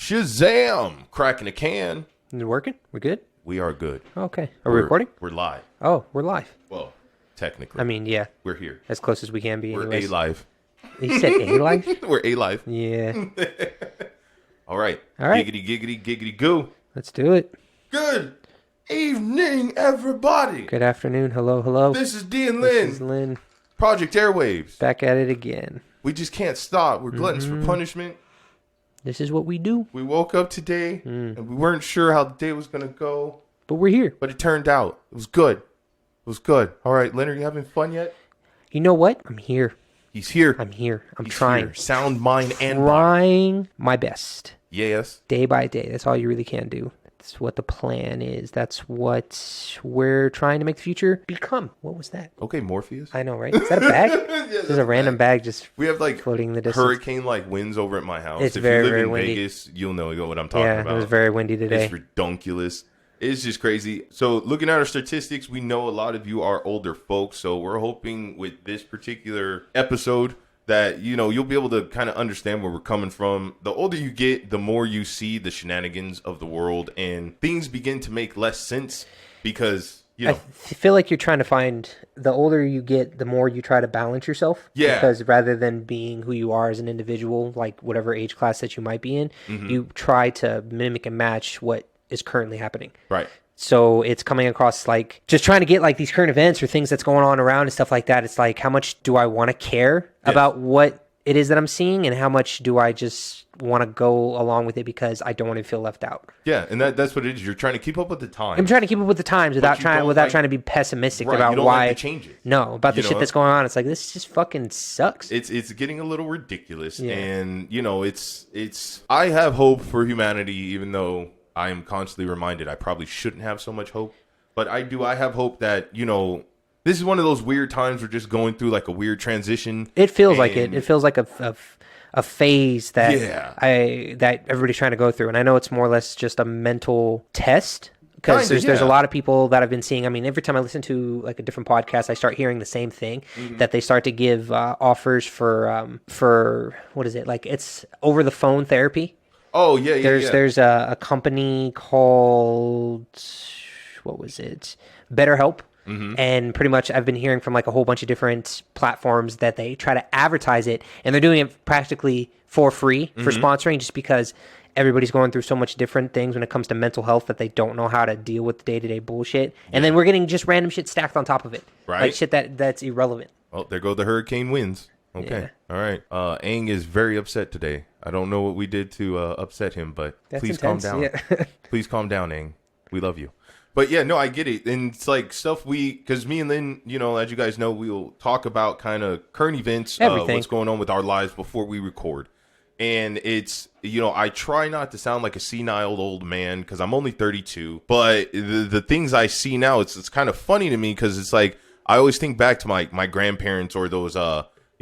Shazam! Cracking a can. Is it working? We're good? We are good. Okay. Are we recording? We're live. Oh, we're live. Well, technically. I mean, yeah. We're here. As close as we can be. We're anyways. A-live. You said A-live? We're A-live. Yeah. All right. All right. Giggity, giggity, giggity, goo. Let's do it. Good evening, everybody. Good afternoon. Hello, hello. This is D and Lynn. This is Lynn. Project Airwaves. Back at it again. We just can't stop. We're gluttons for punishment. This is what we do. We woke up today, and we weren't sure how the day was going to go. But we're here. But it turned out. It was good. It was good. All right, Leonard, you having fun yet? You know what? I'm here. He's here. I'm here. I'm He's trying. Here. Sound, mind, and body. Trying my best. Yes. Day by day. That's all you really can do. That's what the plan is. That's what we're trying to make the future become. What was that? Okay, Morpheus. I know, right? Is that a bag? Yeah, There's a random bag just we have like floating in the distance. hurricane-like winds over at my house. It's if very, you live very in windy. Vegas, you'll know what I'm talking about. Yeah, it was very windy today. It's redonkulous. It's just crazy. So looking at our statistics, we know a lot of you are older folks. So we're hoping with this particular episode that, you know, you'll be able to kind of understand where we're coming from. The older you get, the more you see the shenanigans of the world and things begin to make less sense because, you know. I feel like you're trying to find, the older you get, the more you try to balance yourself. Yeah. Because rather than being who you are as an individual, like whatever age class that you might be in, you try to mimic and match what is currently happening. Right. So it's coming across like just trying to get like these current events or things that's going on around and stuff like that. It's like, how much do I want to care about what it is that I'm seeing, and how much do I just want to go along with it because I don't want to feel left out? Yeah, and that's what it is. You're trying to keep up with the times. I'm trying to keep up with the times without trying to be pessimistic about you don't why like the changes. No, about the shit that's going on. It's like, this just fucking sucks. It's getting a little ridiculous, and you know, it's. I have hope for humanity, even though I am constantly reminded I probably shouldn't have so much hope. But I have hope that, you know, this is one of those weird times we're just going through like a weird transition. It feels like it. It feels like a phase that that everybody's trying to go through. And I know it's more or less just a mental test. Because there's a lot of people that I've been seeing. I mean, every time I listen to like a different podcast, I start hearing the same thing, that they start to give offers for what is it? Like, it's over the phone therapy. Oh, yeah, There's a company called, what was it? BetterHelp. And pretty much I've been hearing from like a whole bunch of different platforms that they try to advertise it, and they're doing it practically for free for sponsoring, just because everybody's going through so much different things when it comes to mental health that they don't know how to deal with the day-to-day bullshit. And then we're getting just random shit stacked on top of it. Right. Like shit that's irrelevant. Oh, there go the hurricane winds. Okay. Yeah. All right. Aang is very upset today. I don't know what we did to upset him, but that's please intense. Calm down. Yeah. Please calm down, Aang. We love you. But yeah, no, I get it. And it's like stuff because me and Lynn, you know, as you guys know, we'll talk about kind of current events, what's going on with our lives before we record. And it's, you know, I try not to sound like a senile old man because I'm only 32. But the things I see now, it's kind of funny to me because it's like I always think back to my grandparents or those, you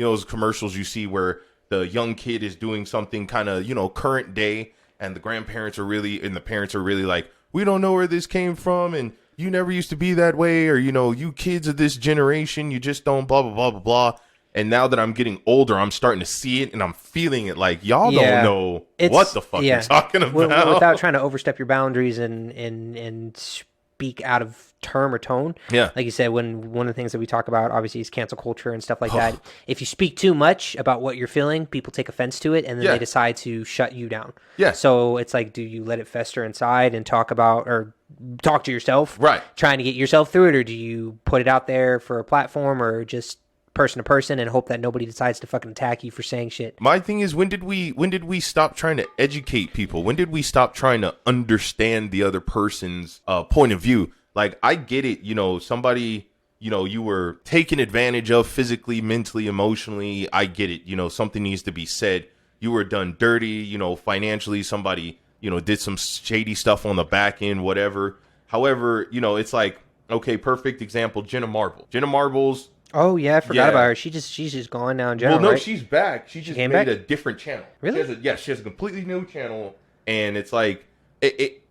know, those commercials you see where the young kid is doing something kind of, you know, current day, and the grandparents are really, and the parents are really like, we don't know where this came from, and you never used to be that way, or, you know, you kids of this generation, you just don't blah, blah, blah, blah, blah. And now that I'm getting older, I'm starting to see it, and I'm feeling it like, y'all don't know what the fuck you're talking about. Without trying to overstep your boundaries and speak out of term or tone. Yeah. Like you said, when one of the things that we talk about, obviously, is cancel culture and stuff like that. If you speak too much about what you're feeling, people take offense to it, and then they decide to shut you down. Yeah. So it's like, do you let it fester inside and talk to yourself? Right. Trying to get yourself through it, or do you put it out there for a platform, or just person to person and hope that nobody decides to fucking attack you for saying shit? My thing is, when did we stop trying to educate people? When did we stop trying to understand the other person's point of view? Like, I get it, you know, somebody, you know, you were taken advantage of physically, mentally, emotionally. I get it. You know, something needs to be said. You were done dirty, you know, financially. Somebody, you know, did some shady stuff on the back end, whatever. However, you know, it's like, okay, perfect example, Jenna Marbles. Jenna Marbles. Oh, yeah, I forgot about her. She's just gone now in general, Well, no, right? she's back. She just made a different channel. Really? She has a completely new channel, and it's like,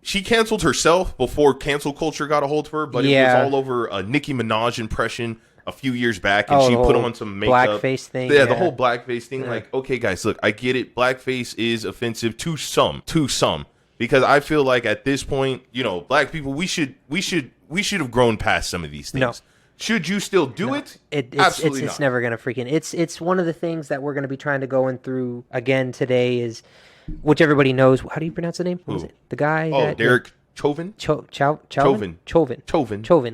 she canceled herself before cancel culture got a hold of her, but it was all over a Nicki Minaj impression a few years back, and she put on some makeup. Blackface thing. Yeah, the whole blackface thing. Yeah. Like, okay, guys, look, I get it. Blackface is offensive to some, because I feel like at this point, you know, black people, we should have grown past some of these things. No. Should you still do it? Absolutely not. It's never gonna freaking. It's one of the things that we're gonna be trying to go through again today is, which everybody knows. How do you pronounce the name? What was it? The guy. Oh, Derek Chauvin. Chauvin.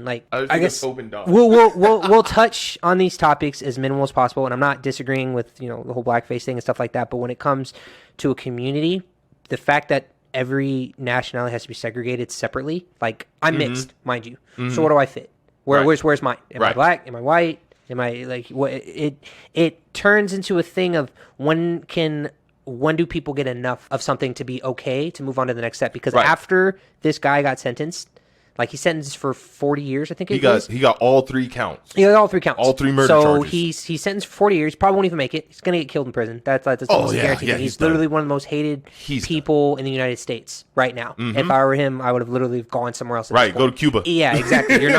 Like, I guess Chauvin dog. we'll touch on these topics as minimal as possible, and I'm not disagreeing with, you know, the whole blackface thing and stuff like that. But when it comes to a community, the fact that every nationality has to be segregated separately, like, I'm mixed, mind you. So what do I fit? Where's mine? Am I black? Am I white? Am I like what? It turns into a thing of when do people get enough of something to be okay to move on to the next step? Because after this guy got sentenced, like, he's sentenced for 40 years, I think he got all 3 counts. He got all 3 counts. All 3 murder charges. So he's sentenced for 40 years. Probably won't even make it. He's going to get killed in prison. That's almost guaranteed. Yeah, he's literally one of the most hated people in the United States right now. If I were him, I would have literally gone somewhere else. Right, go to Cuba. Yeah, exactly. He's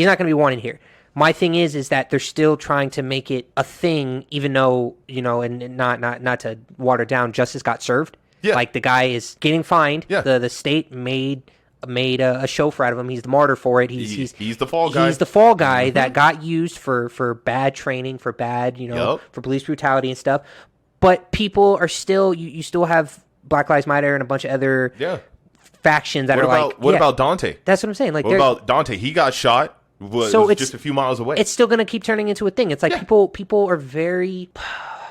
not going to be wanted here. My thing is that they're still trying to make it a thing, even though, you know, and not to water down, justice got served. Yeah. Like, the guy is getting fined. Yeah. The state made a chauffeur out of him. He's the martyr for it. He's the fall guy. He's the fall guy that got used for bad training, for bad, you know, for police brutality and stuff. But people are still, you still have Black Lives Matter and a bunch of other factions that What about Dante? That's what I'm saying. Like, what about Dante? He got shot. Was just a few miles away. It's still going to keep turning into a thing. It's like people are very,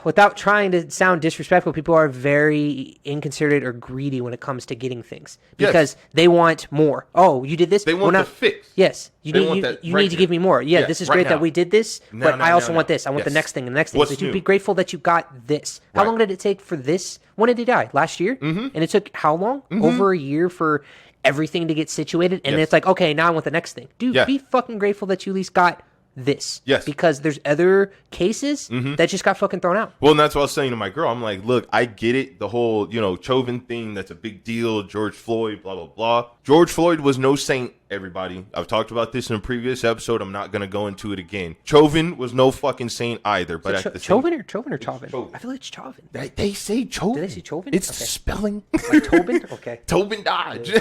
without trying to sound disrespectful, people are very inconsiderate or greedy when it comes to getting things because they want more. Oh, you did this? They want the fix. Yes. You need to give me more. Yeah, this is great that we did this, but I also want this. I want the next thing and the next thing. So you'd be grateful that you got this. How long did it take for this? When did he die? Last year? And it took how long? Over a year for everything to get situated, and it's like, okay, now I want the next thing. Dude, be fucking grateful that you at least got this. Yes. Because there's other cases that just got fucking thrown out. Well, and that's what I was saying to my girl. I'm like, look, I get it. The whole, you know, Chauvin thing, that's a big deal. George Floyd, blah, blah, blah. George Floyd was no saint, everybody. I've talked about this in a previous episode. I'm not going to go into it again. Chauvin was no fucking saint either. But at the Chauvin or Chauvin? I feel like it's Chauvin. They say Chauvin. Do they say Chauvin? It's spelling. Like Tobin? Okay. Tobin Dodge.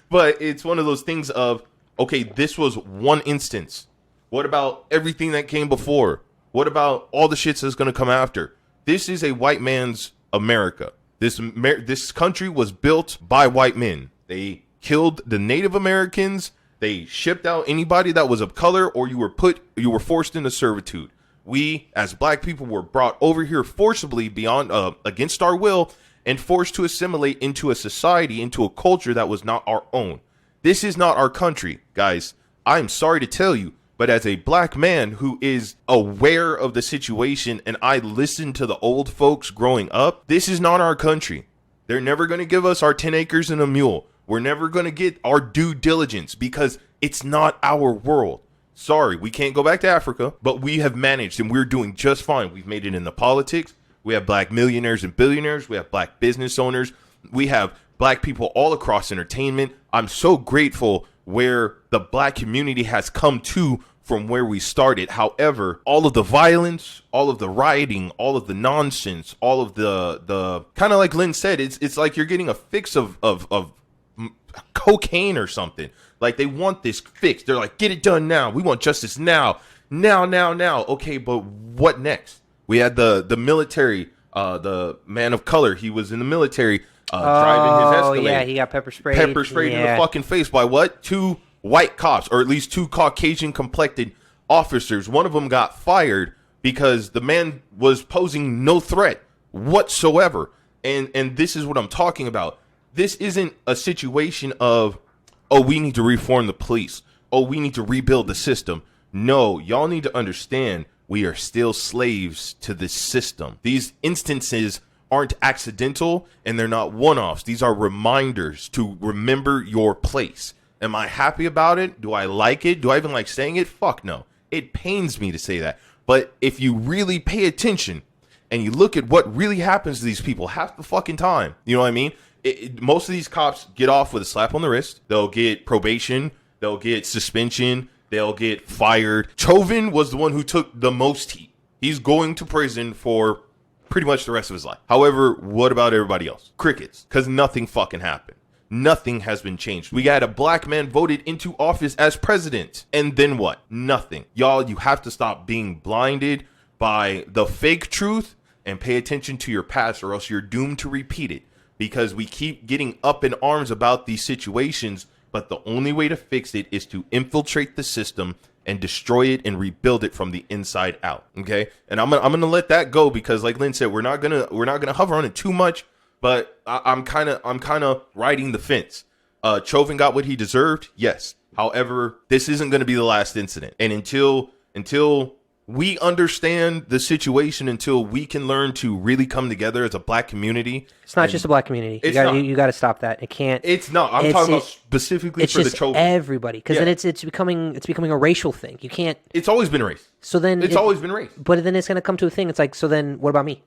But it's one of those things of, okay, this was one instance. What about everything that came before? What about all the shits that's going to come after? This is a white man's America. This country was built by white men. They killed the Native Americans. They shipped out anybody that was of color, or you were forced into servitude. We, as black people, were brought over here forcibly beyond against our will and forced to assimilate into a society, into a culture that was not our own. This is not our country, guys. I'm sorry to tell you, but as a black man who is aware of the situation and I listened to the old folks growing up, this is not our country. They're never going to give us our 10 acres and a mule. We're never going to get our due diligence because it's not our world. Sorry, we can't go back to Africa, but we have managed and we're doing just fine. We've made it in the politics. We have black millionaires and billionaires. We have black business owners. We have black people all across entertainment. I'm so grateful where the black community has come to from where we started. However, all of the violence, all of the rioting, all of the nonsense, all of the kind of like Lynn said, it's like you're getting a fix of cocaine or something. Like they want this fix. They're like, get it done now. We want justice now. Now. Okay, but what next? We had the military, the man of color. He was in the military driving his Escalade. Oh, yeah, he got pepper sprayed. In the fucking face by what? 2 white cops, or at least 2 Caucasian complected officers. One of them got fired because the man was posing no threat whatsoever. And this is what I'm talking about. This isn't a situation of, oh, we need to reform the police. Oh, we need to rebuild the system. No, y'all need to understand we are still slaves to this system. These instances aren't accidental and they're not one-offs. These are reminders to remember your place. Am I happy about it? Do I like it? Do I even like saying it? Fuck no. It pains me to say that. But if you really pay attention and you look at what really happens to these people half the fucking time, you know what I mean? Most of these cops get off with a slap on the wrist. They'll get probation. They'll get suspension. They'll get fired. Chauvin was the one who took the most heat. He's going to prison for pretty much the rest of his life. However, what about everybody else? Crickets. Because nothing fucking happened. Nothing has been changed. We had a black man voted into office as president. And then what? Nothing. Y'all, you have to stop being blinded by the fake truth and pay attention to your past, or else you're doomed to repeat it. Because we keep getting up in arms about these situations, but the only way to fix it is to infiltrate the system and destroy it and rebuild it from the inside out. Okay, and I'm gonna let that go because, like Lynn said, we're not gonna hover on it too much. But I'm kind of riding the fence. Chauvin got what he deserved, yes. However, this isn't going to be the last incident, and until we understand the situation, until we can learn to really come together as a black community. It's not just a black community. You got to stop that. It can't. It's not. I'm talking about specifically for the Chauvin. Everybody, because then it's becoming a racial thing. You can't. It's always been race. So then it's always been race. But then it's going to come to a thing. It's like, so then what about me?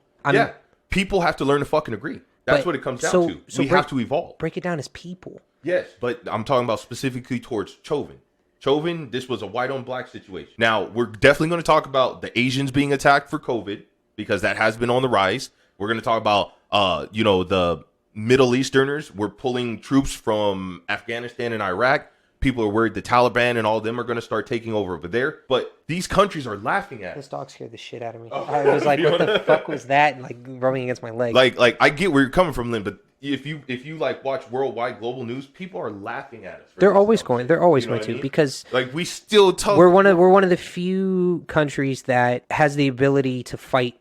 People have to learn to fucking agree. That's what it comes down to. So we have to evolve. Break it down as people. Yes, but I'm talking about specifically towards Chauvin. Chauvin, this was a white on black situation. Now, we're definitely going to talk about the Asians being attacked for COVID because that has been on the rise. We're going to talk about, the Middle Easterners. We're pulling troops from Afghanistan and Iraq. People are worried the Taliban and all of them are going to start taking over there. But these countries are laughing at this dog scared the shit out of me. I was like, what the fuck was that? And like rubbing against my leg. Like I get where you're coming from, Lynn, but if you like watch worldwide global news, people are laughing at us. They're always going to because like we still we're one of the few countries that has the ability to fight.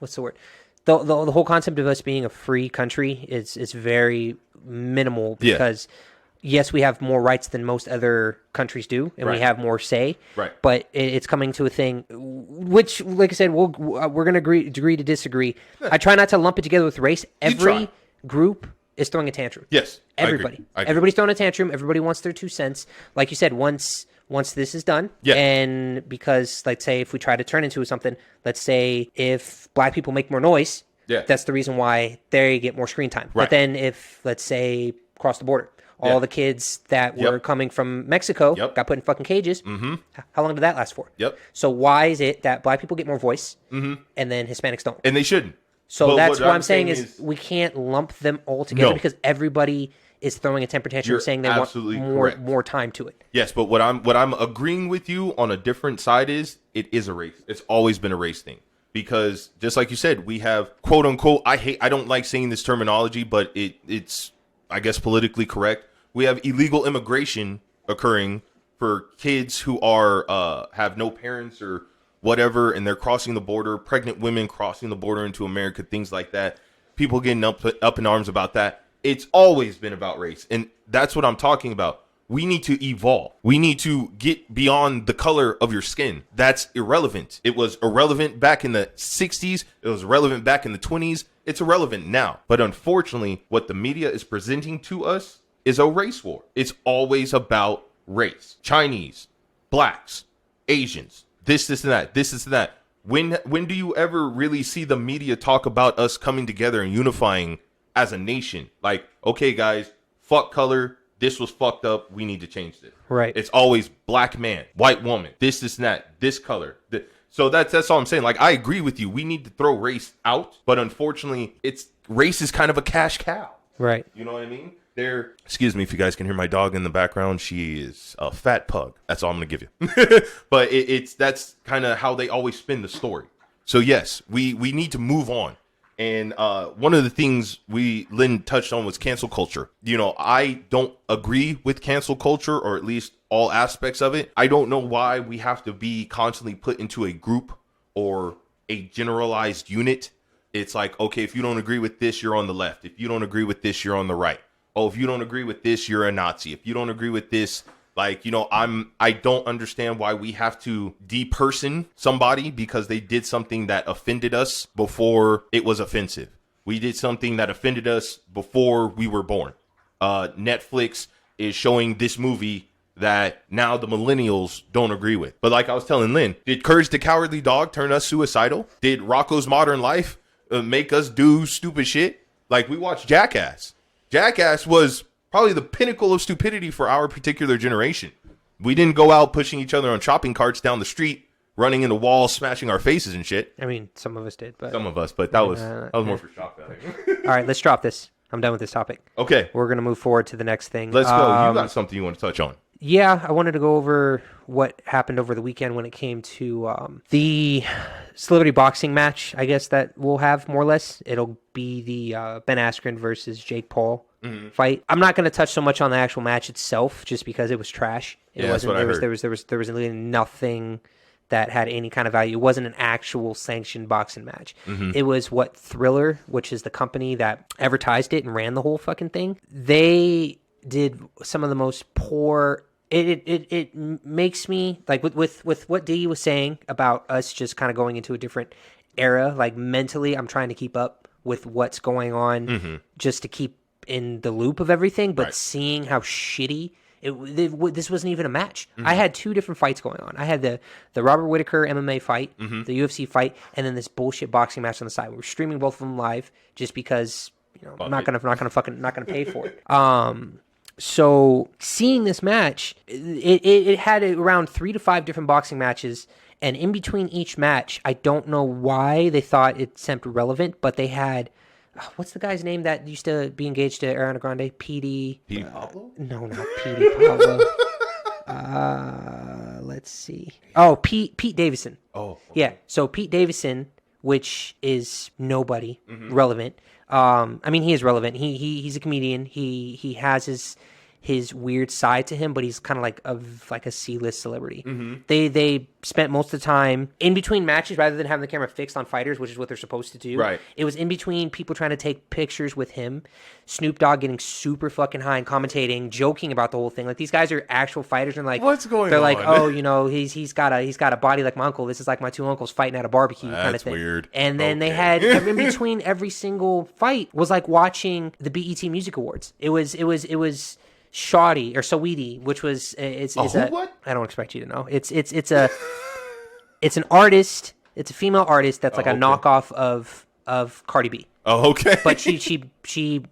What's the word? The whole concept of us being a free country is very minimal because. Yeah. Yes, we have more rights than most other countries do, and we have more say. Right. But it's coming to a thing, which, like I said, we're going to agree to disagree. I try not to lump it together with race. Every group is throwing a tantrum. Yes, everybody. I agree. Everybody's throwing a tantrum. Everybody wants their 2 cents. Like you said, once this is done, and because, like, say, if we try to turn into something, let's say if black people make more noise, that's the reason why they get more screen time. Right. But then if, let's say, cross the border. All the kids that were coming from Mexico got put in fucking cages. Mm-hmm. How long did that last for? Yep. So why is it that black people get more voice and then Hispanics don't? And they shouldn't. So that's what I'm saying is we can't lump them all together because everybody is throwing a temper tantrum saying they want more time to it. Yes, but what I'm agreeing with you on a different side is it is a race. It's always been a race thing. Because just like you said, we have quote unquote, I don't like saying this terminology, but it's I guess politically correct. We have illegal immigration occurring for kids who are have no parents or whatever, and they're crossing the border. Pregnant women crossing the border into America, things like that. People getting up in arms about that. It's always been about race, and that's what I'm talking about. We need to evolve. We need to get beyond the color of your skin. That's irrelevant. It was irrelevant back in the 60s. It was relevant back in the 20s. It's irrelevant now. But unfortunately, what the media is presenting to us is a race war. It's always about race. Chinese, blacks, Asians, this and that, this and that. When do you ever really see the media talk about us coming together and unifying as a nation? Like, okay, guys, fuck color. This was fucked up. We need to change this. Right. It's always black man, white woman, this and that, this color. So that's all I'm saying. Like, I agree with you. We need to throw race out, but unfortunately, race is kind of a cash cow. Right. You know what I mean? Excuse me if you guys can hear my dog in the background. She is a fat pug. That's all I'm gonna give you. But that's kind of how they always spin the story. So yes, we need to move on. And one of the things Lynn touched on was cancel culture. You know, I don't agree with cancel culture, or at least all aspects of it. I don't know why we have to be constantly put into a group or a generalized unit. It's like, okay, if you don't agree with this, you're on the left. If you don't agree with this, you're on the right. Oh, if you don't agree with this, you're a Nazi. If you don't agree with this, like, you know, I don't understand why we have to deperson somebody because they did something that offended us before it was offensive. We did something that offended us before we were born. Netflix is showing this movie that now the millennials don't agree with. But like I was telling Lynn, did Courage the Cowardly Dog turn us suicidal? Did Rocco's Modern Life make us do stupid shit? Like, we watched Jackass. Jackass was probably the pinnacle of stupidity for our particular generation. We didn't go out pushing each other on shopping carts down the street, running into walls, smashing our faces and shit. I mean, some of us did, but that was more for shock value. All right, let's drop this. I'm done with this topic. Okay. We're going to move forward to the next thing. Let's go. You got something you want to touch on? Yeah, I wanted to go over what happened over the weekend when it came to the celebrity boxing match, I guess, that we'll have, more or less. It'll be the Ben Askren versus Jake Paul fight. I'm not going to touch so much on the actual match itself, just because it was trash. It wasn't. There was really nothing that had any kind of value. It wasn't an actual sanctioned boxing match. It was what Thriller, which is the company that advertised it and ran the whole fucking thing, they did some of the most poor. It makes me, like, with what Dee was saying about us just kind of going into a different era, like, mentally I'm trying to keep up with what's going on just to keep in the loop of everything, but seeing how shitty this wasn't even a match. I had two different fights going on. I had the Robert Whittaker MMA fight, the UFC fight, and then this bullshit boxing match on the side. We were streaming both of them live just because, you know, I'm not gonna pay for it. So seeing this match, it had around 3 to 5 different boxing matches, and in between each match, I don't know why they thought it seemed relevant, but they had, what's the guy's name that used to be engaged to Ariana Grande? Petey Pablo? No, not Petey Pablo. Let's see. Oh, Pete Davidson. Oh, okay. Yeah. So Pete Davidson, which is nobody relevant. I mean, he is relevant. He's a comedian. He has his weird side to him, but he's kind of like a C-list celebrity. They spent most of the time in between matches, rather than having the camera fixed on fighters, which is what they're supposed to do. Right. It was in between people trying to take pictures with him, Snoop Dogg getting super fucking high and commentating, joking about the whole thing. Like, these guys are actual fighters, and like, what's going on? They're like, oh, you know, he's got a body like my uncle. This is like my two uncles fighting at a barbecue kind of thing. That's weird. And then they had in between every single fight was like watching the BET Music Awards. It was Shoddy or Saweetie, which was what? I don't expect you to know. It's an artist. It's a female artist that's like a knockoff of Cardi B. Oh, okay. But she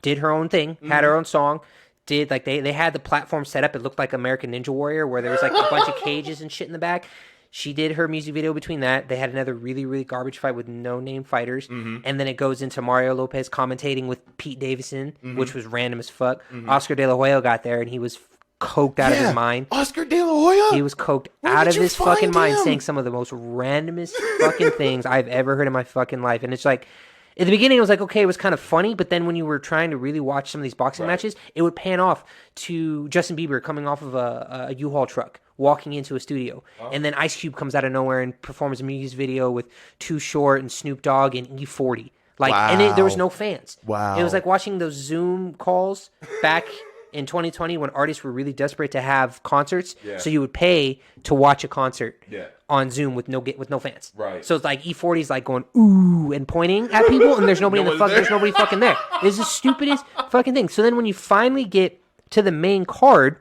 did her own thing, had her own song. Did like they had the platform set up. It looked like American Ninja Warrior, where there was like a bunch of cages and shit in the back. She did her music video between that. They had another really, really garbage fight with no-name fighters. And then it goes into Mario Lopez commentating with Pete Davidson, which was random as fuck. Oscar De La Hoya got there, and he was coked out of his mind. Oscar De La Hoya? He was coked out of his fucking mind, saying some of the most randomest fucking things I've ever heard in my fucking life. And it's like, at the beginning, it was like, okay, it was kind of funny, but then when you were trying to really watch some of these boxing matches, it would pan off to Justin Bieber coming off of a U-Haul truck, walking into a studio, and then Ice Cube comes out of nowhere and performs a music video with Too Short and Snoop Dogg and E40. Like, and there was no fans. Wow. It was like watching those Zoom calls back in 2020 when artists were really desperate to have concerts, so you would pay to watch a concert on Zoom with no fans. Right. So it's like E40's like going ooh and pointing at people, and there's nobody there's nobody fucking there. It's the stupidest fucking thing. So then when you finally get to the main card,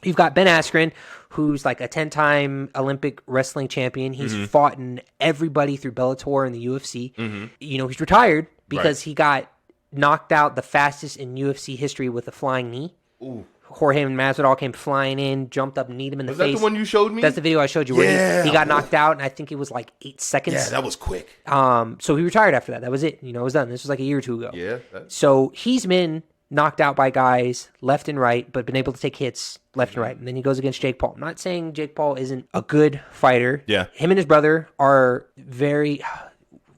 you've got Ben Askren, who's like a 10-time Olympic wrestling champion. He's fought in everybody through Bellator and the UFC. You know, he's retired because he got knocked out the fastest in UFC history with a flying knee. Ooh. Jorge Masvidal came flying in, jumped up, kneed him in the face. Was that the one you showed me? That's the video I showed you. Where he got knocked out, and I think it was like 8 seconds. Yeah, that was quick. So he retired after that. That was it. You know, it was done. This was like a year or two ago. Yeah. So he's been knocked out by guys left and right, but been able to take hits left and right. And then he goes against Jake Paul. I'm not saying Jake Paul isn't a good fighter. Yeah. Him and his brother are very...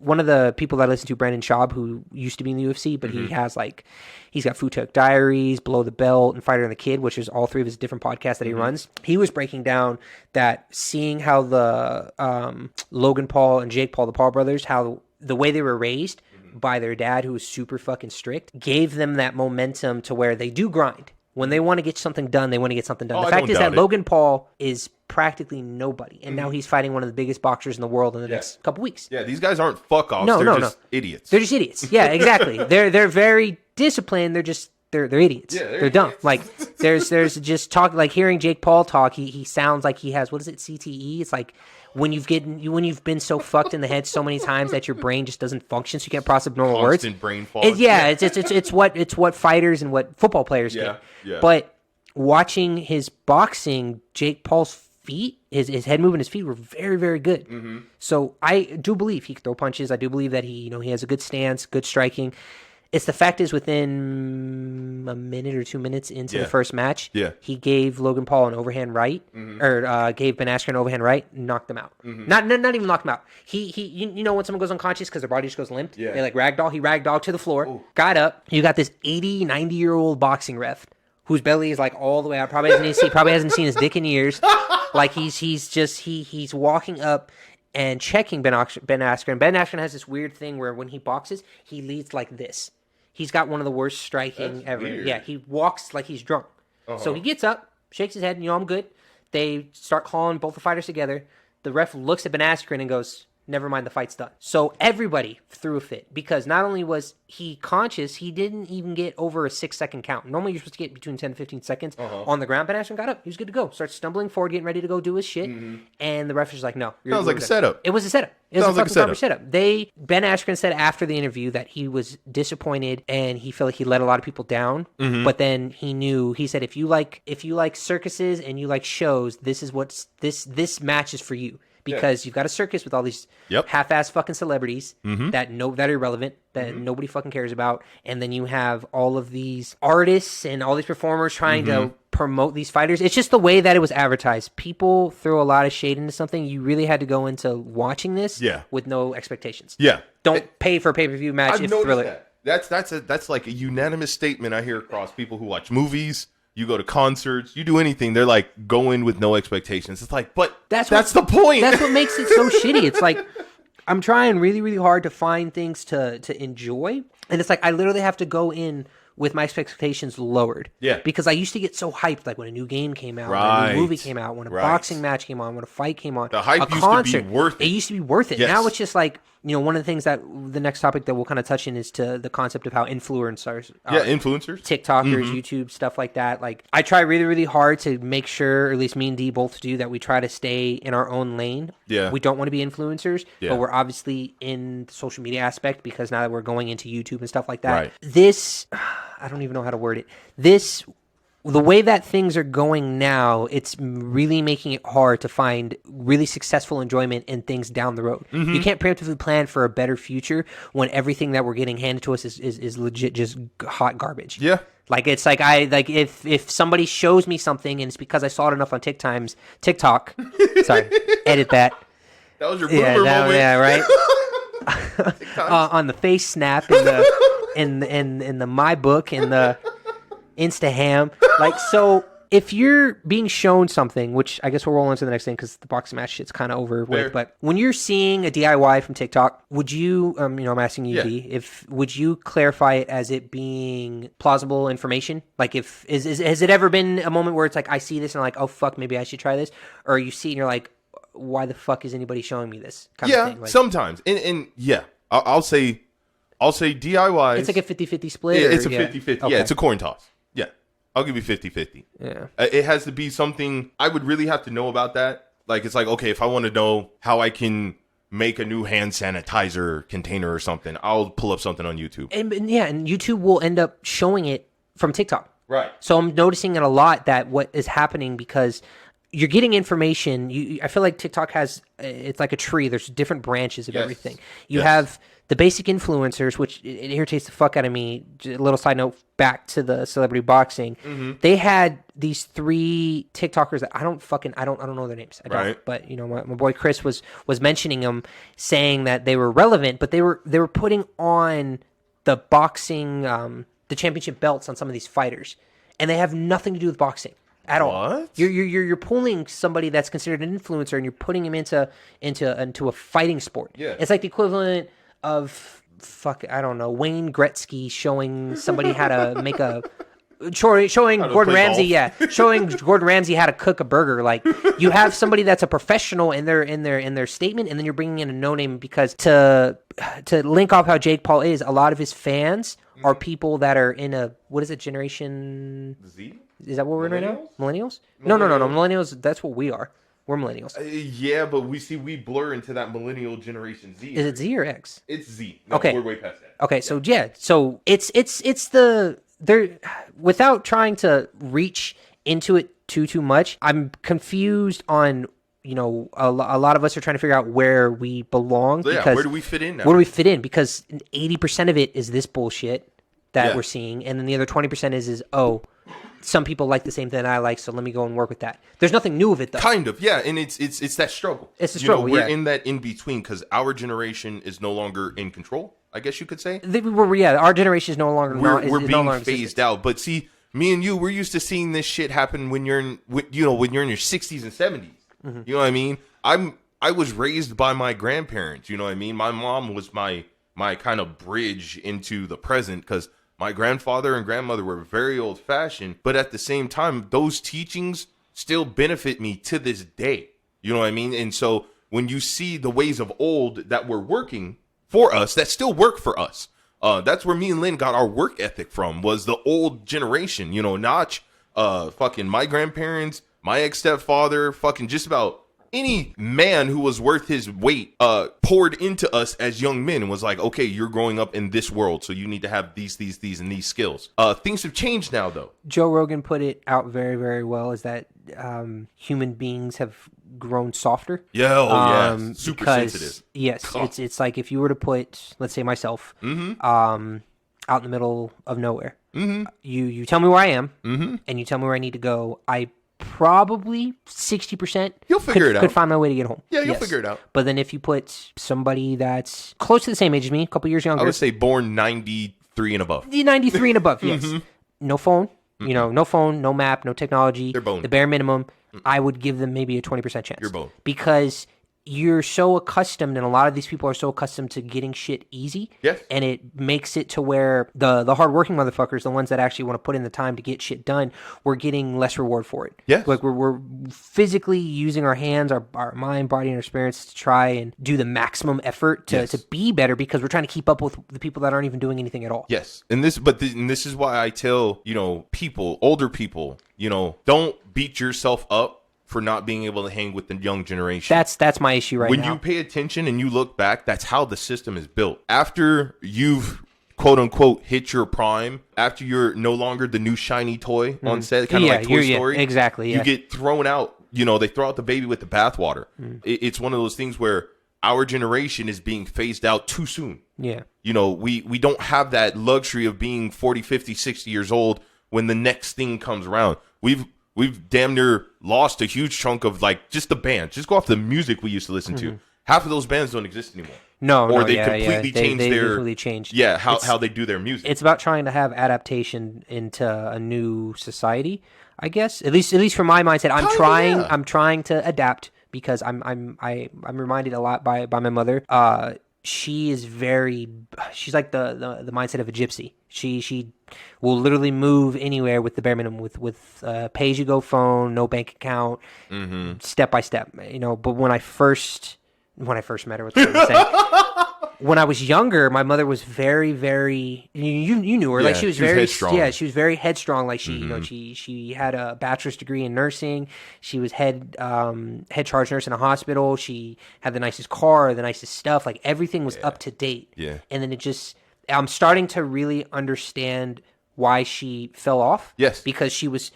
One of the people that I listen to, Brandon Schaub, who used to be in the UFC, but he has like, he's got Food Truck Diaries, Below the Belt, and Fighter and the Kid, which is all three of his different podcasts that he runs. He was breaking down that seeing how the Logan Paul and Jake Paul, the Paul brothers, how the way they were raised by their dad, who was super fucking strict, gave them that momentum to where they do grind. When they want to get something done, they want to get something done. The fact is that Logan Paul is practically nobody, and now he's fighting one of the biggest boxers in the world in the next couple weeks. Yeah, these guys aren't fuck-offs. They're just idiots. They're just idiots. Yeah, exactly. They're very disciplined. They're idiots. Yeah, they're dumb. Like there's just talk, like hearing Jake Paul talk. He sounds like he has, what is it, CTE? It's like when you've been so fucked in the head so many times that your brain just doesn't function, so you can't process normal words. Constant brain fog. It's what fighters and what football players get. Yeah. But watching his boxing, Jake Paul's feet, his head movement, his feet were very, very good. Mm-hmm. So I do believe he can throw punches. I do believe that he has a good stance, good striking. It's the fact is within a minute or 2 minutes into the first match, he gave Logan Paul an overhand right, or gave Ben Askren an overhand right, and knocked him out. Not even knocked him out. He when someone goes unconscious because their body just goes limp, they like ragdoll. He ragdolled to the floor, got up. You got this 80, 90-year-old boxing ref whose belly is like all the way out. Probably hasn't seen his dick in years. Like he's walking up and checking Ben Askren. Ben Askren has this weird thing where when he boxes, he leads like this. He's got one of the worst striking That's ever. weird. Yeah, he walks like he's drunk. So he gets up, shakes his head, and I'm good. They start calling both the fighters together. The ref looks at Ben Askren and goes, never mind, the fight's done. So everybody threw a fit because not only was he conscious, he didn't even get over a 6-second count. Normally you're supposed to get between 10 and 15 seconds on the ground. Ben Askren got up. He was good to go. Starts stumbling forward, getting ready to go do his shit. And the ref is like, no. Sounds like a setup. It was a setup. It was a fucking proper setup. Ben Askren said after the interview that he was disappointed and he felt like he let a lot of people down. But then he said, if you like circuses and you like shows, this match is for you. Because you've got a circus with all these half-ass fucking celebrities that are irrelevant, that nobody fucking cares about, and then you have all of these artists and all these performers trying to promote these fighters. It's just the way that it was advertised. People throw a lot of shade into something. You really had to go into watching this with no expectations. Don't pay for a pay-per-view match if Thriller. That's like a unanimous statement I hear across people who watch movies. You go to concerts, you do anything, they're like, go in with no expectations. It's like, but that's the point. That's what makes it so shitty. It's like, I'm trying really, really hard to find things to enjoy. And it's like, I literally have to go in with my expectations lowered. Because I used to get so hyped, like when a new game came out, when a new movie came out, when a boxing match came on, when a fight came on. The hype used to be worth it. It used to be worth it. Now it's just like, one of the things that the next topic that we'll kind of touch in is to the concept of how influencers, influencers, TikTokers, YouTube, stuff like that. Like, I try really, really hard to make sure, or at least me and Dee both do, that we try to stay in our own lane. We don't want to be influencers, but we're obviously in the social media aspect because now that we're going into YouTube and stuff like that. This, I don't even know how to word it. The way that things are going now, it's really making it hard to find really successful enjoyment in things down the road. You can't preemptively plan for a better future when everything that we're getting handed to us is legit just hot garbage. Like, it's like if somebody shows me something and it's because I saw it enough on TikTok. Sorry, edit that. That was your boomer moment. Yeah, right. On the face snap in the my book in the Instaham. Like, so if you're being shown something, which I guess we'll roll into the next thing because the boxing match shit's kind of over with, but when you're seeing a DIY from TikTok, would you, I'm asking you, D, would you clarify it as it being plausible information? Like, has it ever been a moment where it's like, I see this and I'm like, oh fuck, maybe I should try this? Or you see and you're like, why the fuck is anybody showing me this kind of thing? Like, sometimes. And I'll say DIY. It's like a 50-50 split? It's a 50-50. Okay. Yeah, it's a coin toss. Yeah. I'll give you 50-50. Yeah. It has to be something I would really have to know about that. Like, it's like, okay, if I want to know how I can make a new hand sanitizer container or something, I'll pull up something on YouTube. And YouTube will end up showing it from TikTok. Right. So I'm noticing it a lot that what is happening because you're getting information. I feel like TikTok has, it's like a tree. There's different branches of everything. You have the basic influencers, which it irritates the fuck out of me. A little side note back to the celebrity boxing. They had these 3 TikTokers that I don't know their names. I don't. Right. But my boy Chris was mentioning them, saying that they were relevant, but they were putting on the boxing, the championship belts on some of these fighters, and they have nothing to do with boxing at all. What? You're pulling somebody that's considered an influencer and you're putting him into a fighting sport. Yeah. It's like the equivalent of I don't know, Wayne Gretzky showing somebody how to make showing Gordon Ramsay, showing Gordon Ramsay how to cook a burger. Like, you have somebody that's a professional in their statement, and then you're bringing in a no name because to link off how Jake Paul is, a lot of his fans are people that are in generation Z. Is that what we're in right now? Millennials? No. Millennials. That's what we are. We're millennials. Yeah, but we blur into that millennial generation Z. Is it Z or X? It's Z. No, okay, we're way past that. Okay, so it's without trying to reach into it too much. I'm confused on, you know, a lot of us are trying to figure out where we belong. So, because where do we fit in now? Where do we fit in? Because 80% of it is this bullshit that we're seeing, and then the other 20% is some people like the same thing I like, so let me go and work with that. There's nothing new of it, though. Kind of, yeah, and it's that struggle. It's a struggle, we're in that in-between because our generation is no longer in control, I guess you could say. Our generation is no longer... We're being phased out, but see, me and you, we're used to seeing this shit happen when you're in your 60s and 70s. Mm-hmm. You know what I mean? I was raised by my grandparents, you know what I mean? My mom was my kind of bridge into the present because my grandfather and grandmother were very old-fashioned, but at the same time, those teachings still benefit me to this day. You know what I mean? And so when you see the ways of old that were working for us, that still work for us, that's where me and Lynn got our work ethic from, was the old generation. You know, Notch, fucking my grandparents, my ex-stepfather, fucking just about any man who was worth his weight poured into us as young men and was like, okay, you're growing up in this world, so you need to have these, and these skills. Things have changed now, though. Joe Rogan put it out very, very well, is that human beings have grown softer. Yeah, super sensitive. Yes, it's like if you were to put, let's say myself, out in the middle of nowhere. Mm-hmm. You tell me where I am, and you tell me where I need to go. I probably 60% you'll figure it out. Could find my way to get home. Yeah, you'll figure it out. But then if you put somebody that's close to the same age as me, a couple years younger, I would say born 93 and above. 93 and above, yes. No phone, no phone, no map, no technology. They're boned. The bare minimum, I would give them maybe a 20% chance. You're boned. Because you're so accustomed, and a lot of these people are so accustomed to getting shit easy. Yes. And it makes it to where the hardworking motherfuckers, the ones that actually want to put in the time to get shit done, we're getting less reward for it. Yes. Like we're physically using our hands, our mind, body, and our spirits to try and do the maximum effort to be better, because we're trying to keep up with the people that aren't even doing anything at all. Yes. And this is why I tell, older people, don't beat yourself up for not being able to hang with the young generation. That's my issue now. When you pay attention and you look back, that's how the system is built. After you've quote unquote hit your prime, after you're no longer the new shiny toy on set, kind of like Toy Story. Exactly. You get thrown out. They throw out the baby with the bathwater. It's one of those things where our generation is being phased out too soon. Yeah. We don't have that luxury of being 40, 50, 60 years old when the next thing comes around. We've damn near lost a huge chunk of just the band. Just go off the music we used to listen to. Half of those bands don't exist anymore. Or they completely changed they their completely changed. Yeah, how they do their music. It's about trying to have adaptation into a new society, I guess. At least from my mindset, I'm trying to adapt, because I'm reminded a lot by my mother. She's like the mindset of a gypsy. She will literally move anywhere with the bare minimum, with pay as you go phone, no bank account, step by step. But when I first met her, when I was younger, my mother was very, very. You knew her, she was very headstrong. Yeah, she was very headstrong. Like she had a bachelor's degree in nursing. She was head charge nurse in a hospital. She had the nicest car, the nicest stuff. Like everything was up to date. Yeah. And then I'm starting to really understand why she fell off. Yes. Because she was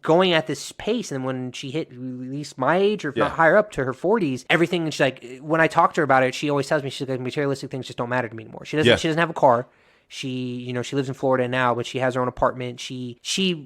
going at this pace, and when she hit at least my age, or if not higher up to her 40s, everything, and she's like, when I talk to her about it, she always tells me, she's like, materialistic things just don't matter to me anymore. She doesn't have a car. She lives in Florida now, but she has her own apartment. She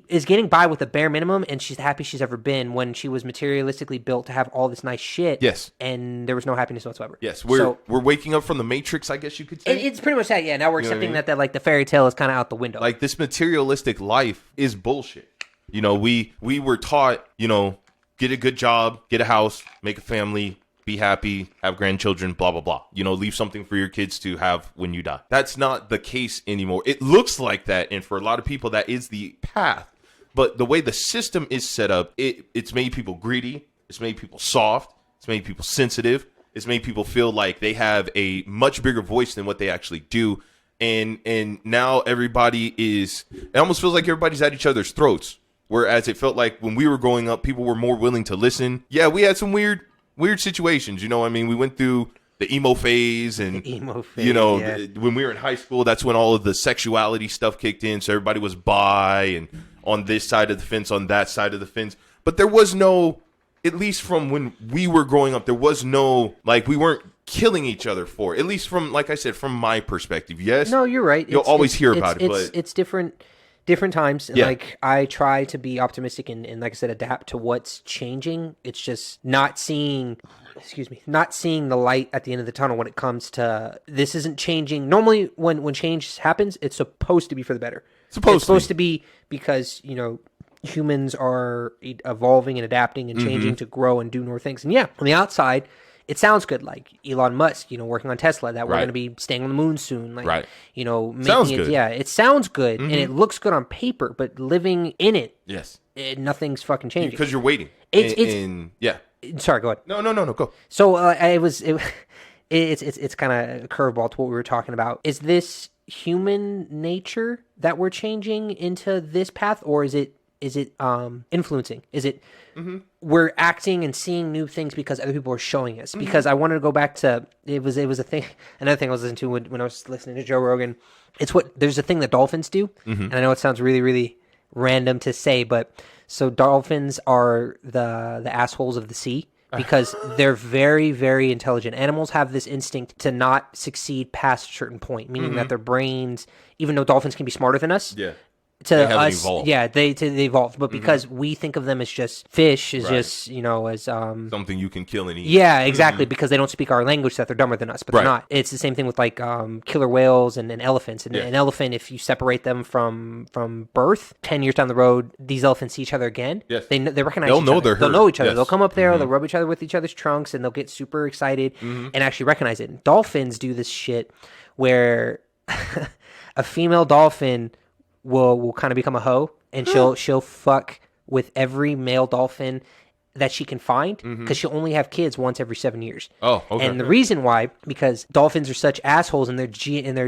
is getting by with the bare minimum, and she's the happiest she's ever been, when she was materialistically built to have all this nice shit. Yes. And there was no happiness whatsoever. Yes. We're waking up from the Matrix, I guess you could say. It's pretty much that, yeah. Now we're accepting that like the fairy tale is kind of out the window. Like, this materialistic life is bullshit. We were taught, get a good job, get a house, make a family, be happy, have grandchildren, blah, blah, blah. Leave something for your kids to have when you die. That's not the case anymore. It looks like that, and for a lot of people, that is the path. But the way the system is set up, it's made people greedy. It's made people soft. It's made people sensitive. It's made people feel like they have a much bigger voice than what they actually do. And now everybody it almost feels like everybody's at each other's throats. Whereas it felt like when we were growing up, people were more willing to listen. Yeah, we had some weird situations. We went through the emo phase, and when we were in high school, that's when all of the sexuality stuff kicked in. So everybody was bi and on this side of the fence, on that side of the fence. But there was no, at least from when we were growing up, there was no, like, we weren't killing each other for, at least from, like I said, from my perspective. Yes. No, you're right. You'll always hear about it, but it's different times. And like, I try to be optimistic and like I said, adapt to what's changing. It's just not seeing the light at the end of the tunnel when it comes to this isn't changing. Normally when change happens, it's supposed to be for the better. It's supposed to be because, you know, humans are evolving and adapting and changing to grow and do more things. And yeah, on the outside, it sounds good, like Elon Musk, you know, working on Tesla, that we're going to be staying on the moon soon. Like, you know, making it, it sounds good and it looks good on paper, but living in it, nothing's fucking changing. Because you're waiting. Sorry, go ahead. No, go. So it's kind of a curveball to what we were talking about. Is this human nature that we're changing into this path, or is it influencing? Is it we're acting and seeing new things because other people are showing us? Because I wanted to go back to it was a thing. Another thing I was listening to when I was listening to Joe Rogan. There's a thing that dolphins do, and I know it sounds really, really random to say, but so dolphins are the assholes of the sea. Because they're very, very intelligent. Animals have this instinct to not succeed past a certain point, meaning that their brains, even though dolphins can be smarter than us, to us, evolved. They evolved. But because we think of them as just fish, as just, you know, as something you can kill and eat. Yeah, exactly. Because they don't speak our language, that they're dumber than us, but they're not. It's the same thing with like killer whales and elephants. And an elephant, if you separate them from birth, 10 years down the road, these elephants see each other again. Yes. They recognize each other. They'll know each other. Yes. They'll come up there, they'll rub each other with each other's trunks, and they'll get super excited and actually recognize it. And dolphins do this shit where a female dolphin will kind of become a hoe, and she'll fuck with every male dolphin that she can find, because she'll only have kids once every 7 years. Oh, okay. And the reason why, because dolphins are such assholes in their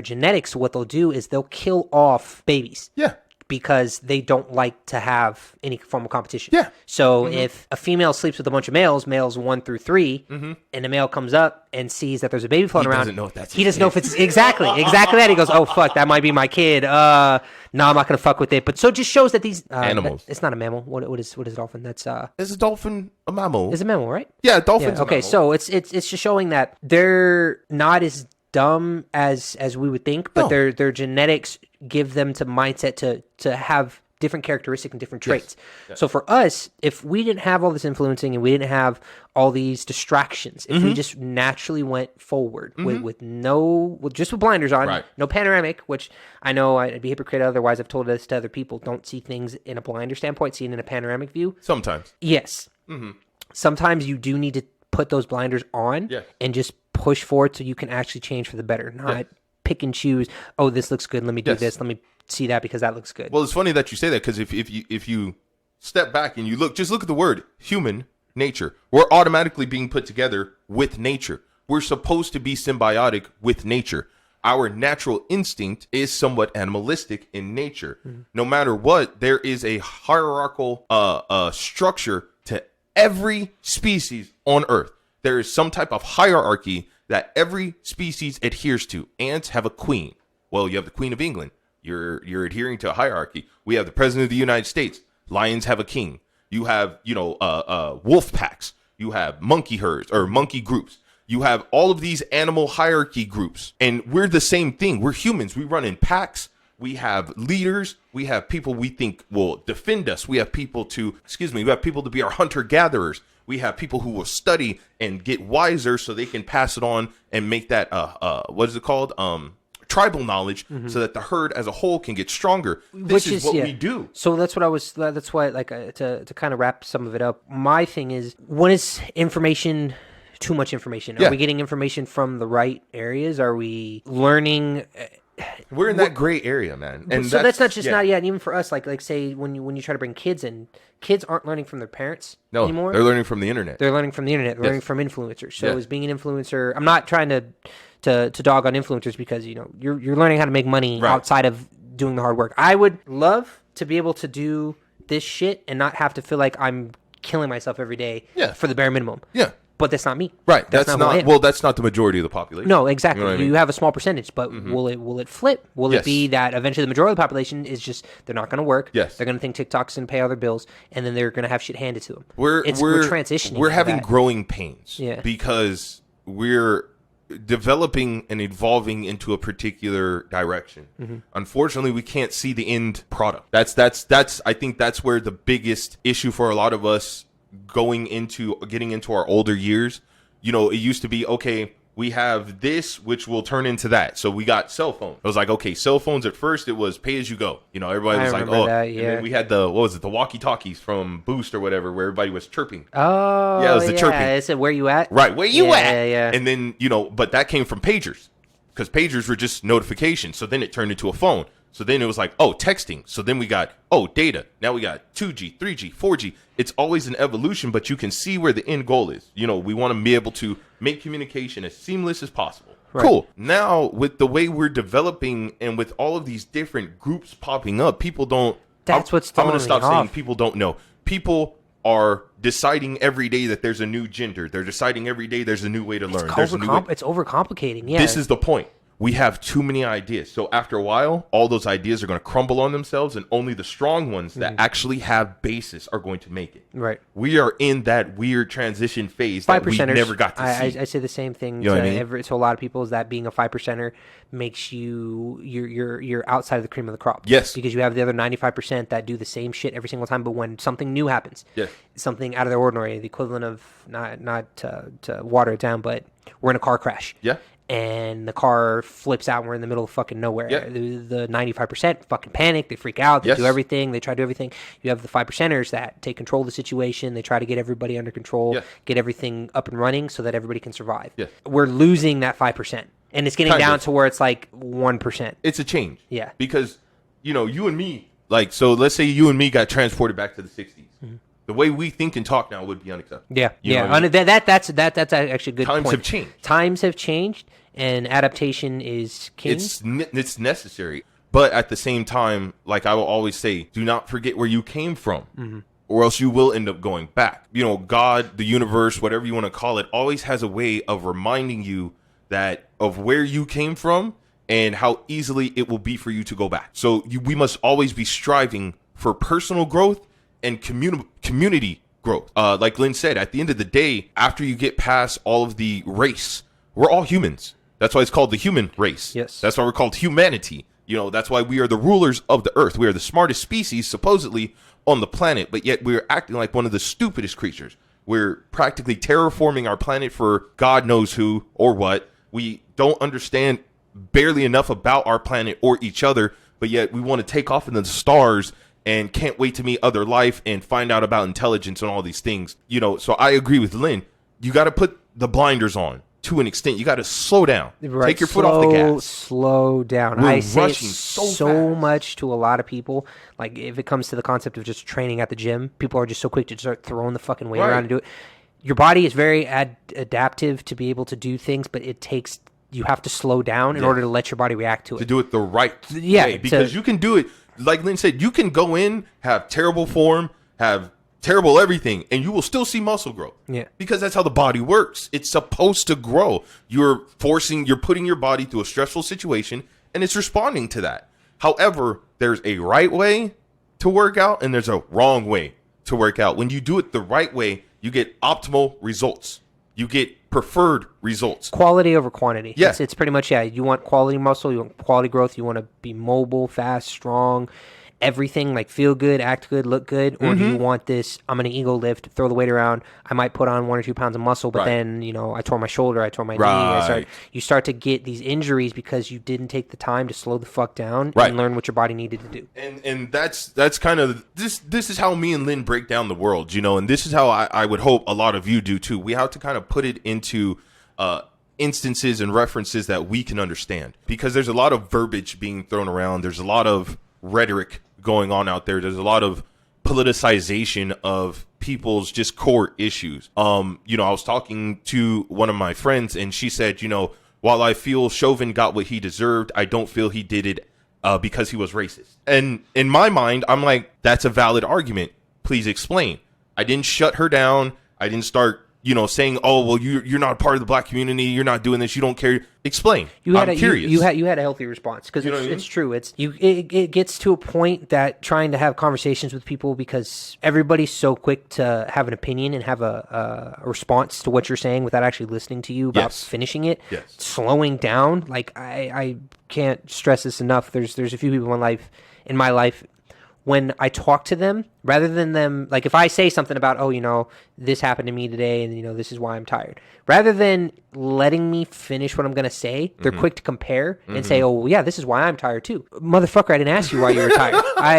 genetics, what they'll do is they'll kill off babies. Yeah. Because they don't like to have any form of competition. Yeah. So if a female sleeps with a bunch of males 1 through 3, and the male comes up and sees that there's a baby floating around, doesn't know if that's he doesn't know if it's exactly that. He goes, "Oh fuck, that might be my kid. No, I'm not gonna fuck with it." But so it just shows that these animals. It's not a mammal. What is a dolphin? That's Is a dolphin a mammal? Is a mammal, right? Yeah, dolphins. Yeah. Okay, so it's just showing that they're not as dumb as we would think, but their genetics give them to mindset to have different characteristics and different traits. Yes. So for us, if we didn't have all this influencing and we didn't have all these distractions, if we just naturally went forward with blinders on, no panoramic, which I know I'd be hypocrite otherwise. I've told this to other people: don't see things in a blinder standpoint, see it in a panoramic view. Sometimes, yes. Sometimes you do need to put those blinders on and just push forward so you can actually change for the better, not pick and choose. Oh, this looks good. Let me do this. Let me see that because that looks good. Well, it's funny that you say that, because if you step back and you look at the word human nature, we're automatically being put together with nature. We're supposed to be symbiotic with nature. Our natural instinct is somewhat animalistic in nature. No matter what, there is a hierarchical structure to every species on Earth. There is some type of hierarchy that every species adheres to. Ants have a queen. Well, you have the Queen of England. You're adhering to a hierarchy. We have the President of the United States. Lions have a king. You have, wolf packs. You have monkey herds or monkey groups. You have all of these animal hierarchy groups. And we're the same thing. We're humans. We run in packs. We have leaders. We have people we think will defend us. We have people to be our hunter-gatherers. We have people who will study and get wiser so they can pass it on and make that, what is it called? Tribal knowledge, so that the herd as a whole can get stronger. This is what we do. So that's why, like, to kind of wrap some of it up, my thing is, when is information too much information? Are we getting information from the right areas? Are we learning? We're in that gray area, man. And so that's not just not yet. Even for us, like say when you try to bring kids in, kids aren't learning from their parents anymore. They're learning from the internet. They're learning learning from influencers. So as being an influencer, I'm not trying to dog on influencers, because you're learning how to make money outside of doing the hard work. I would love to be able to do this shit and not have to feel like I'm killing myself every day for the bare minimum. Yeah. but that's not me. Right. That's not well, that's not the majority of the population. No, exactly. You know what I mean? You have a small percentage, but will it flip? Will it be that eventually the majority of the population is just, they're not going to work. Yes. They're going to think TikTok's going to pay all their bills, and then they're going to have shit handed to them. We're transitioning. We're having growing pains. Yeah. Because we're developing and evolving into a particular direction. Unfortunately, we can't see the end product. That's I think that's where the biggest issue for a lot of us getting into our older years. You know, it used to be, okay, we have this, which will turn into that. So we got cell phones. It was like, okay, cell phones at first, it was pay as you go. You know, everybody was like, oh, that, yeah. And then we had the walkie-talkies from Boost or whatever, where everybody was chirping. Oh, yeah, it was the chirping. It said, where you at? Right, where you at? Yeah. And then, you know, but that came from pagers, because pagers were just notifications. So then it turned into a phone. So then it was like, oh, texting. So then we got, oh, data. Now we got 2G, 3G, 4G. It's always an evolution, but you can see where the end goal is. You know, we want to be able to make communication as seamless as possible. Right. Cool. Now, with the way we're developing and with all of these different groups popping up, people don't. That's what's throwing me off. I'm going to stop saying people don't know. People are deciding every day that there's a new gender. They're deciding every day there's a new way to learn. It's overcomplicating. Yeah. This is the point. We have too many ideas. So after a while, all those ideas are going to crumble on themselves, and only the strong ones that actually have basis are going to make it. Right. We are in that weird transition phase that we never got to see. I say the same thing to a lot of people, is that being a 5%er makes you're outside of the cream of the crop. Yes. Because you have the other 95% that do the same shit every single time, but when something new happens, something out of the ordinary, the equivalent of not to water it down, but we're in a car crash. Yeah. And the car flips out and we're in the middle of fucking nowhere. Yep. The 95% fucking panic. They freak out. They do everything. They try to do everything. You have the 5%ers that take control of the situation. They try to get everybody under control, get everything up and running so that everybody can survive. We're losing that 5%. And it's getting down to where it's like 1%. It's a change. Yeah. Because, you know, you and me, like, so let's say you and me got transported back to the 60s. The way we think and talk now would be unacceptable. Yeah, I mean? That's actually a good point. Times have changed. Times have changed, and adaptation is king. It's necessary. But at the same time, like I will always say, do not forget where you came from, or else you will end up going back. You know, God, the universe, whatever you want to call it, always has a way of reminding you that of where you came from and how easily it will be for you to go back. So we must always be striving for personal growth and community growth. Like Lynn said, at the end of the day, after you get past all of the race, we're all humans. That's why it's called the human race. Yes. That's why we're called humanity. You know, that's why we are the rulers of the earth. We are the smartest species, supposedly, on the planet, but yet we're acting like one of the stupidest creatures. We're practically terraforming our planet for God knows who or what. We don't understand barely enough about our planet or each other, but yet we want to take off into the stars and can't wait to meet other life and find out about intelligence and all these things. You know, so I agree with Lynn. You got to put the blinders on to an extent. You got to slow down. Right. Take your foot off the gas. Slow down. We're I say rushing so much to a lot of people. Like, if it comes to the concept of just training at the gym, people are just so quick to start throwing the fucking weight around and do it. Your body is very adaptive to be able to do things, but you have to slow down in order to let your body react to it. To do it the right way. Because you can do it. Like Lynn said, you can go in, have terrible form, have terrible everything, and you will still see muscle growth. Yeah. Because that's how the body works. It's supposed to grow. You're putting your body through a stressful situation, and it's responding to that. However, there's a right way to work out, and there's a wrong way to work out. When you do it the right way, you get optimal results. You get preferred results. Quality over quantity. Yeah. It's pretty much, you want quality muscle, you want quality growth, you want to be mobile, fast, strong, everything, like feel good, act good, look good, or do you want this, I'm going to ego lift, throw the weight around, I might put on 1 or 2 pounds of muscle, but then, you know, I tore my shoulder, I tore my knee, you start to get these injuries because you didn't take the time to slow the fuck down and learn what your body needed to do. And that's kind of, this is how me and Lynn break down the world, you know, and this is how I would hope a lot of you do too. We have to kind of put it into instances and references that we can understand, because there's a lot of verbiage being thrown around. There's a lot of rhetoric going on out there. There's a lot of politicization of people's just core issues. You know, I was talking to one of my friends, and she said, you know, while I feel Chauvin got what he deserved, I don't feel he did it because he was racist. And in my mind, I'm like, that's a valid argument. Please explain. I didn't shut her down. I didn't start, saying, oh, well, you're not a part of the black community. You're not doing this. You don't care. Explain. I'm curious. You had a healthy response because it's true. It gets to a point that trying to have conversations with people, because everybody's so quick to have an opinion and have a response to what you're saying without actually listening to you about finishing it. Yes. Slowing down. Like I can't stress this enough. There's a few people in my life, when I talk to them, rather than them, like if I say something about, oh, this happened to me today and, this is why I'm tired, rather than letting me finish what I'm going to say, they're quick to compare and say, oh, well, yeah, this is why I'm tired too. Motherfucker, I didn't ask you why you were tired.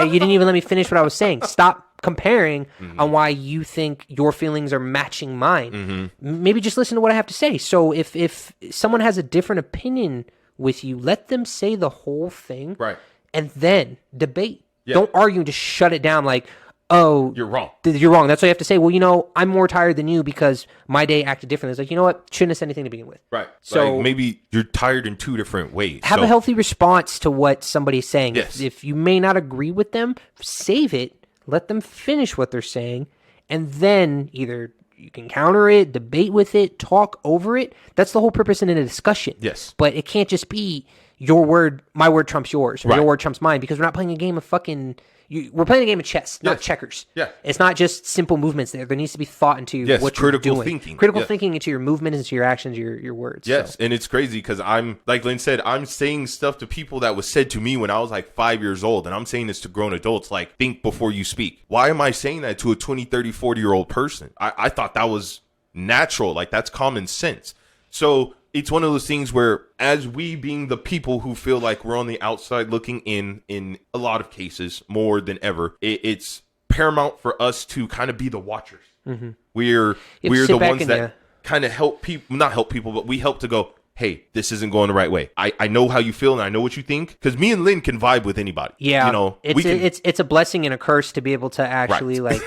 You didn't even let me finish what I was saying. Stop comparing on why you think your feelings are matching mine. Maybe just listen to what I have to say. So if someone has a different opinion with you, let them say the whole thing. Right. And then debate. Yeah. Don't argue and just shut it down like, oh, you're wrong. You're wrong. That's what you have to say. Well, I'm more tired than you because my day acted differently. It's like, you know what? Shouldn't have said anything to begin with. Right. So like maybe you're tired in two different ways. Have a healthy response to what somebody's saying. Yes. If you may not agree with them, save it. Let them finish what they're saying. And then either you can counter it, debate with it, talk over it. That's the whole purpose in a discussion. Yes. But it can't just be your word, my word trumps yours, or right. your word trumps mine, because we're not playing a game of we're playing a game of chess, not checkers. Yeah. It's not just simple movements there. There needs to be thought into what you're doing. Critical thinking into your movements, into your actions, your words. Yes, and it's crazy because I'm, like Lynn said, I'm saying stuff to people that was said to me when I was like 5 years old, and I'm saying this to grown adults, like, think before you speak. Why am I saying that to a 20, 30, 40-year-old person? I thought that was natural, like that's common sense. So it's one of those things where, as we being the people who feel like we're on the outside looking in a lot of cases more than ever, it's paramount for us to kind of be the watchers. Mm-hmm. We're the ones that kind of help people, not help people, but we help to go, hey, this isn't going the right way. I know how you feel and I know what you think, because me and Lynn can vibe with anybody. Yeah, it's a blessing and a curse to be able to actually like.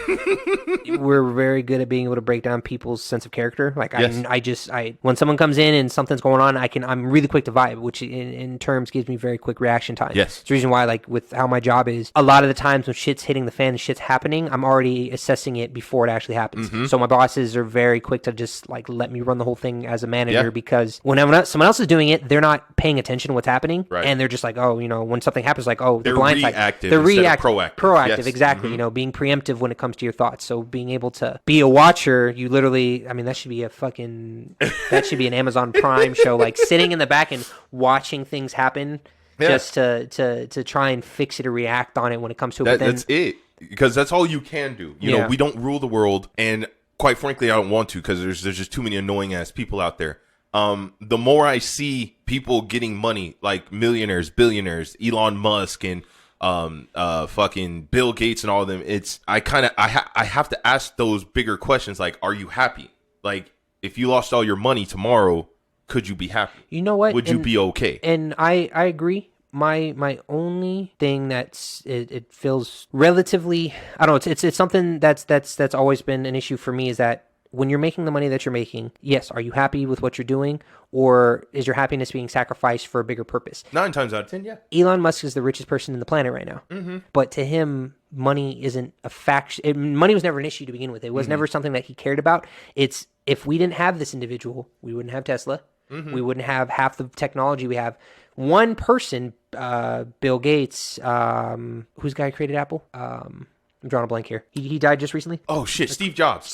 We're very good at being able to break down people's sense of character. Like I when someone comes in and something's going on, I'm really quick to vibe, which in terms gives me very quick reaction time. Yes, it's the reason why, like with how my job is, a lot of the times when shit's hitting the fan and shit's happening, I'm already assessing it before it actually happens. Mm-hmm. So my bosses are very quick to just like let me run the whole thing as a manager, because whenever someone else is doing it, they're not paying attention to what's happening, right. And they're just like, oh, when something happens, like, oh, they're reactive. They're reactive, proactive, yes. exactly. Mm-hmm. Being preemptive when it comes to your thoughts. So being able to be a watcher, you literally, that should be an Amazon Prime show, like sitting in the back and watching things happen, just to try and fix it or react on it when it comes to it. That's it, because that's all you can do. You know, we don't rule the world, and quite frankly, I don't want to, because there's just too many annoying ass people out there. The more I see people getting money, like millionaires, billionaires, Elon Musk, and fucking Bill Gates and all of them, I have to ask those bigger questions, like, are you happy? Like, if you lost all your money tomorrow, could you be happy? You know what? Would you be okay? And I agree. My only thing it feels relatively, I don't know, it's something that's always been an issue for me, is that when you're making the money that you're making, yes, are you happy with what you're doing, or is your happiness being sacrificed for a bigger purpose? 9 times out of 10, yeah. Elon Musk is the richest person in the planet right now. Mm-hmm. But to him, money isn't a fact. Money was never an issue to begin with. It was never something that he cared about. It's, if we didn't have this individual, we wouldn't have Tesla. Mm-hmm. We wouldn't have half the technology we have. One person, Bill Gates, who's the guy who created Apple? I'm drawing a blank here. He died just recently. Oh shit, Steve Jobs.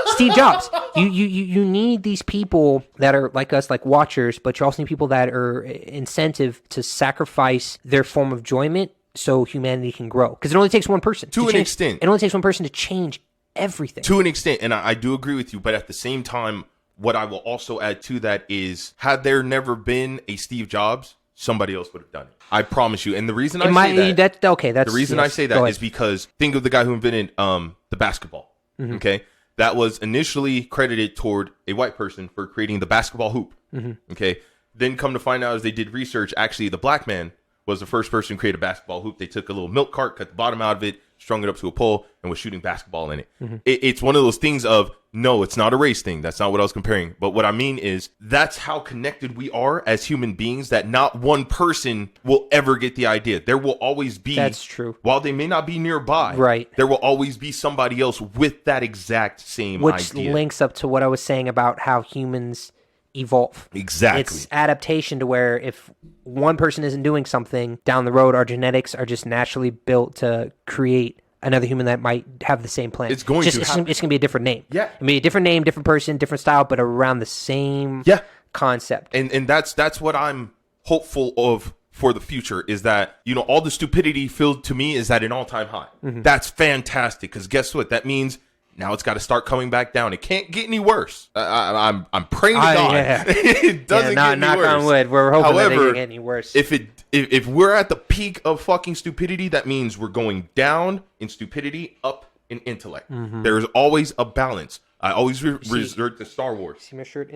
Steve Jobs. You need these people that are like us, like watchers, but you also need people that are incentive to sacrifice their form of enjoyment so humanity can grow. Because it only takes one person to an extent. It only takes one person to change everything. To an extent, and I do agree with you, but at the same time, what I will also add to that is, had there never been a Steve Jobs, somebody else would have done it. I promise you. And the reason I say that is because think of the guy who invented the basketball. Mm-hmm. Okay, that was initially credited toward a white person for creating the basketball hoop. Mm-hmm. Okay, then come to find out as they did research, actually the black man was the first person to create a basketball hoop. They took a little milk cart, cut the bottom out of it, strung it up to a pole, and was shooting basketball in it. Mm-hmm. It's one of those things of, No, it's not a race thing. That's not what I was comparing. But what I mean is that's how connected we are as human beings, that not one person will ever get the idea. There will always be. That's true. While they may not be nearby, right, there will always be somebody else with that exact same idea. Which idea. Links up to what I was saying about how humans evolve. Exactly. It's adaptation to where if one person isn't doing something, down the road, our genetics are just naturally built to create another human that might have the same plan. It's going it's going to be a different name. Yeah. It'll be a different name, different person, different style, but around the same concept. And that's what I'm hopeful of for the future, is that, you know, all the stupidity filled to me is at an all-time high. Mm-hmm. That's fantastic, because guess what? That means now it's got to start coming back down. It can't get any worse. I'm praying to God. Yeah. It doesn't get any knock worse. On wood. We're hoping However, that it doesn't get any worse. If we're at the peak of fucking stupidity, that means we're going down in stupidity, up in intellect. Mm-hmm. There's always a balance. I always resort to Star Wars. See my shirt?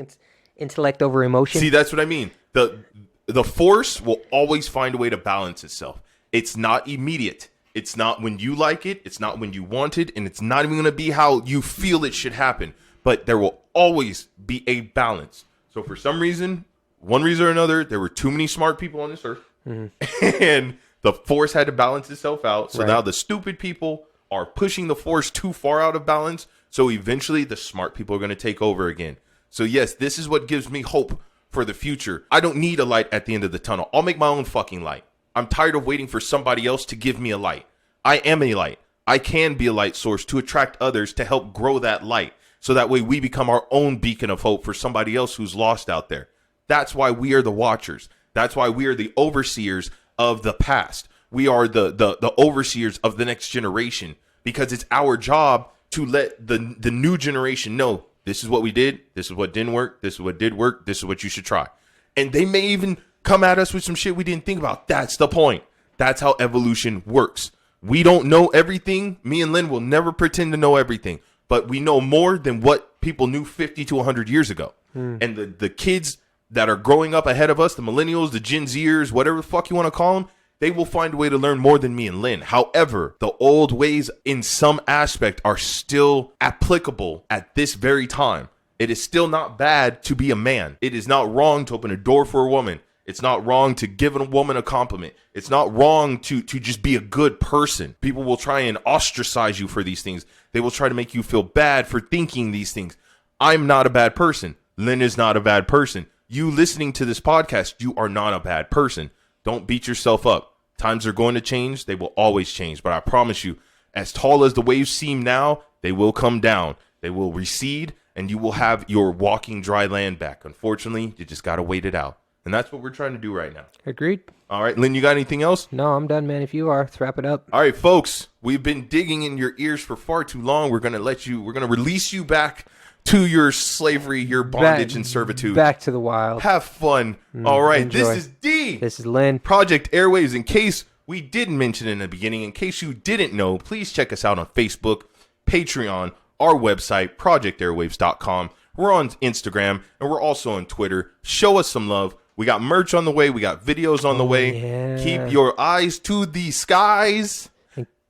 Intellect over emotion. See, that's what I mean. The Force will always find a way to balance itself. It's not immediate. It's not when you like it. It's not when you want it. And it's not even going to be how you feel it should happen. But there will always be a balance. So for some reason, one reason or another, there were too many smart people on this earth. Mm-hmm. And the Force had to balance itself out. So now the stupid people are pushing the Force too far out of balance. So eventually the smart people are going to take over again. So yes, this is what gives me hope for the future. I don't need a light at the end of the tunnel. I'll make my own fucking light. I'm tired of waiting for somebody else to give me a light. I am a light. I can be a light source to attract others to help grow that light. So that way we become our own beacon of hope for somebody else who's lost out there. That's why we are the watchers. That's why we are the overseers of the past. We are the overseers of the next generation, because it's our job to let the new generation know this is what we did. This is what didn't work. This is what did work. This is what you should try. And they may even come at us with some shit we didn't think about. That's the point. That's how evolution works. We don't know everything. Me and Lynn will never pretend to know everything, but we know more than what people knew 50 to 100 years ago. And the kids that are growing up ahead of us, the millennials, the Gen Zers, whatever the fuck you want to call them, they will find a way to learn more than me and Lynn. However, the old ways in some aspect are still applicable at this very time. It is still not bad to be a man. It is not wrong to open a door for a woman. It's not wrong to give a woman a compliment. It's not wrong to just be a good person. People will try and ostracize you for these things. They will try to make you feel bad for thinking these things. I'm not a bad person. Lynn is not a bad person. You listening to this podcast, you are not a bad person. Don't beat yourself up. Times are going to change. They will always change. But I promise you, as tall as the waves seem now, they will come down. They will recede, and you will have your walking dry land back. Unfortunately, you just got to wait it out. And that's what we're trying to do right now. Agreed. All right, Lynn, you got anything else? No, I'm done, man. If you are, let's wrap it up. All right, folks, we've been digging in your ears for far too long. We're going to release you back to your slavery, your bondage and servitude. Back to the wild. Have fun. All right, enjoy. This is D. This is Lynn. Project Airwaves. In case we didn't mention in the beginning, in case you didn't know, please check us out on Facebook, Patreon, our website, projectairwaves.com. We're on Instagram, and we're also on Twitter. Show us some love. We got merch on the way. We got videos on the way. Yeah. Keep your eyes to the skies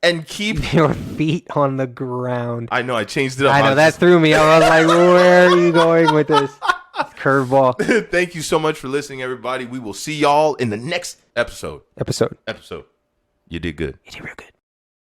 and keep your feet on the ground. I know. I changed it up. I know. That threw me. I was like, where are you going with this? Curveball. Thank you so much for listening, everybody. We will see y'all in the next episode. Episode. You did good. You did real good.